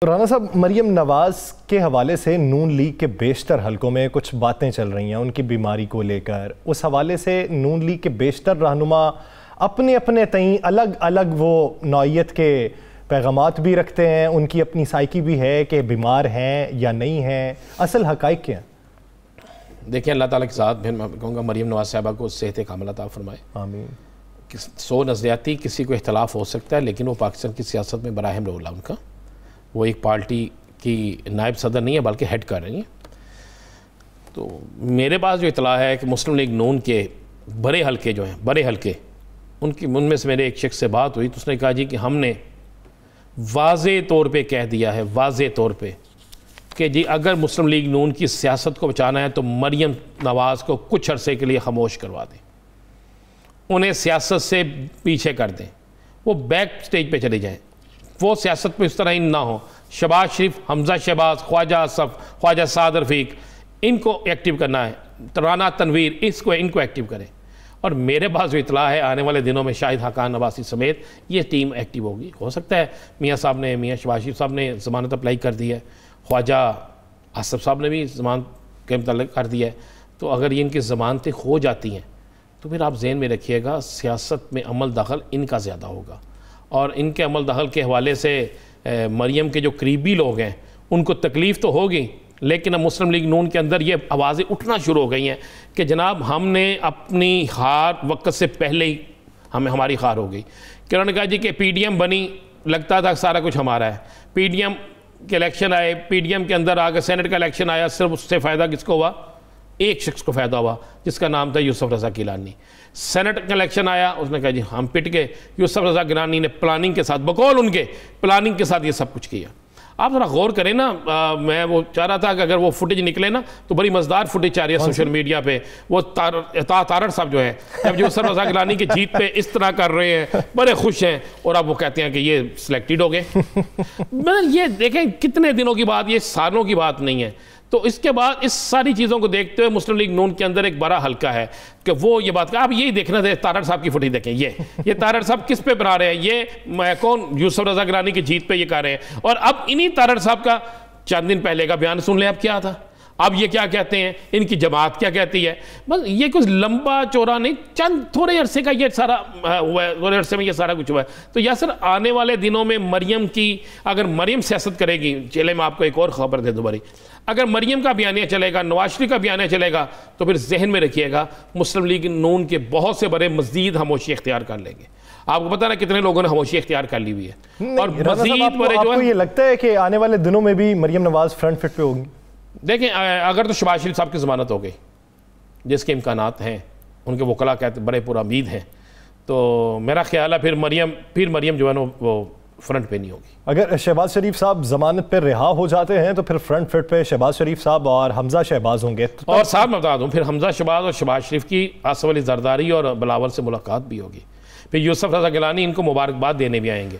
राना साहब, मरियम नवाज़ के हवाले से नून लीग के बेशतर हलकों में कुछ बातें चल रही हैं उनकी बीमारी को लेकर। उस हवाले से नून लीग के बेशतर रहनुमा अपने अपने तईं अलग अलग वो नौइयत के पैगामात भी रखते हैं, उनकी अपनी साइकी भी है कि बीमार हैं या नहीं हैं। असल हक़ाइक़ क्या हैं? देखिए, अल्लाह ताला के साथ फिर मैं कहूँगा मरियम नवाज़ साहबा को सेहत कामिला अता फरमाए। आमीन। 100 नज़रियाती किसी को इख्तलाफ हो सकता है, लेकिन वो पाकिस्तान की सियासत में बड़ा अहम रोल है उनका। वो एक पार्टी की नायब सदर नहीं है बल्कि हेड कर रही हैं। तो मेरे पास जो इतला है कि मुस्लिम लीग नून के बड़े हलके जो हैं, बड़े हलके, उनमें से मेरे एक शख्स से बात हुई तो उसने कहा जी कि हमने वाज़े तौर पे कह दिया है, वाज़े तौर पे, कि जी अगर मुस्लिम लीग नून की सियासत को बचाना है तो मरियम नवाज़ को कुछ अरसे के लिए खामोश करवा दें, उन्हें सियासत से पीछे कर दें, वो बैक स्टेज पे चले जाएं, वो सियासत में इस तरह इन ना हो। शहबाज शरीफ, हमजा शहबाज, ख्वाजा असफ, ख्वाजा साद रफ़ीक, इनको एक्टिव करना है, राना तनवीर, इनको एक्टिव करें। और मेरे पास जो इतला है आने वाले दिनों में शाहिद हक़ान नवासी समेत ये टीम एक्टिव होगी। हो सकता है मियाँ शहबाज शरीफ साहब ने ज़मानत अप्लाई कर दी है, ख्वाजा असफ साहब ने भी ज़मानत के मुतल्लिक़ कर दिया है। तो अगर ये इनकी ज़मानतें हो जाती हैं तो फिर आप जहन में रखिएगा सियासत में अमल दखल इनका ज़्यादा होगा। और इनके अमल दखल के हवाले से मरियम के जो करीबी लोग हैं उनको तकलीफ़ तो होगी, लेकिन अब मुस्लिम लीग नून के अंदर ये आवाज़ें उठना शुरू हो गई हैं कि जनाब हमने अपनी हार वक्त से पहले ही हमारी हार हो गई। कि उन्होंने कहा जी कि PDM बनी, लगता था सारा कुछ हमारा है। PDM के इलेक्शन आए, PDM के अंदर आकर सेनेट का इलेक्शन आया, सिर्फ उससे फ़ायदा किसको हुआ? एक शख्स को फ़ायदा हुआ जिसका नाम था यूसुफ रज़ा गिलानी। सेनेट का इलेक्शन आया, उसने कहा जी हम पिट गए। यूसुफ रज़ा गिलानी ने प्लानिंग के साथ, बकौल उनके प्लानिंग के साथ ये सब कुछ किया। आप ज़रा गौर करें ना, मैं वो चाह रहा था कि अगर वो फुटेज निकले ना तो बड़ी मज़ेदार फुटेज आ रही है सोशल मीडिया पे। वो तारड़ साहब जो है, जब यूसुफ रज़ा गिलानी की जीत पे इस तरह कर रहे हैं, बड़े खुश हैं, और अब वो कहते हैं कि ये सिलेक्टेड हो गए। मतलब ये देखें कितने दिनों की बात, ये सालों की बात नहीं है। तो इसके बाद इस सारी चीज़ों को देखते हुए मुस्लिम लीग नून के अंदर एक बड़ा हल्का है कि वो ये बात, आप यही देखना थे, तारड़ साहब की फुटेज देखें। ये तारड़ साहब किस पे बना रहे हैं? ये कौन? यूसुफ रज़ा गिलानी की जीत पे ये कर रहे हैं। और अब इन्हीं तारड़ साहब का चंद दिन पहले का बयान सुन लें, अब क्या था, अब ये क्या कहते हैं, इनकी जमात क्या कहती है। बस ये कुछ लंबा चौड़ा नहीं, चंद थोड़े अरसे का ये सारा हुआ है, थोड़े अरसे में ये सारा कुछ हुआ है। तो यासर आने वाले दिनों में मरियम की, अगर मरियम सियासत करेगी, चले मैं आपको एक और खबर दे दूँ बड़ी, अगर मरियम का बयानिया चलेगा, नवाज शरीफ का बयानिया चलेगा, तो फिर जहन में रखिएगा मुस्लिम लीग नून के बहुत से बड़े मज़ीद खामोशी इख्तियार कर लेंगे। आपको पता ना कितने लोगों ने खामोशी इख्तियार कर ली हुई है। और मज़ीद बड़े जो है, ये लगता है कि आने वाले दिनों में भी मरियम नवाज फ्रंट फिट पे होगी। देखें, अगर तो शहबाज शरीफ साहब की ज़मानत हो गई, जिसके इम्कानात हैं, उनके वकला कहते बड़े पूरा उम्मीद हैं, तो मेरा ख्याल है फिर मरियम जो है ना वो फ्रंट पे नहीं होगी। अगर शहबाज शरीफ साहब जमानत पर रिहा हो जाते हैं तो फिर फ्रंट फिट पे शहबाज शरीफ साहब और हमजा शहबाज होंगे। तो और साथ मैं बता दूं, फिर हमजा शहबाज और शहबाज शरीफ की आसफ अली जरदारी और बिलावल से मुलाकात भी होगी। फिर यूसुफ रज़ा गिलानी इनको मुबारकबाद देने भी आएंगे।